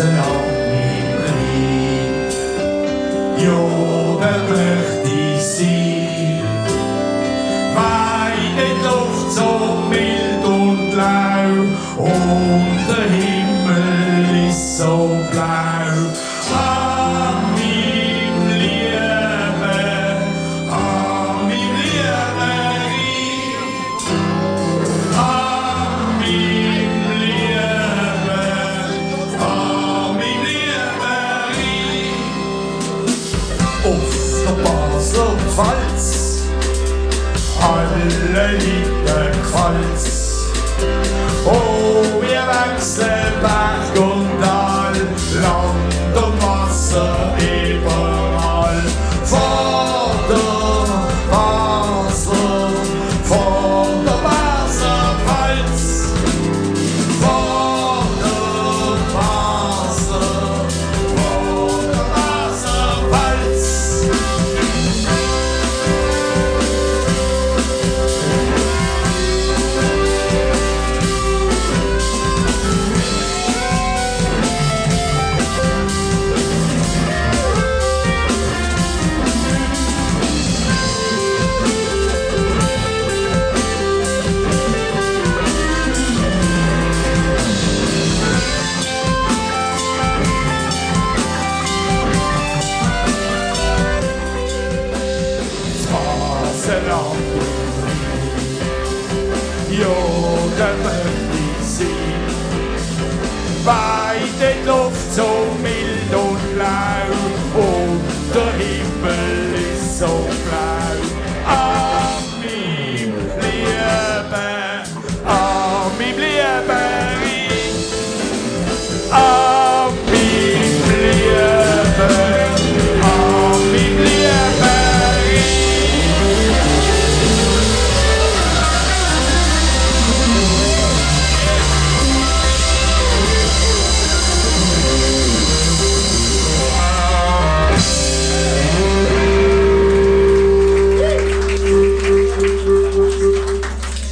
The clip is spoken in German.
lang im Rhein. Ja, da möchte ich sein, weil die Luft so mild und lau und der Himmel ist so blau. An meinem Lieben, an meinem lieben Rhein, an meinem Lieben, an meinem lieben Rhein. Auf der Basler Pfalz, alle lieben Qualz. Oh, wir wechseln Berg und Tal, Land und Wasser überall. Vor der Basler, vor der Basler Pfalz, vor der Basler, vor der Basler Pfalz. Ja, da möchte ich sein, weil die Luft so mild und lau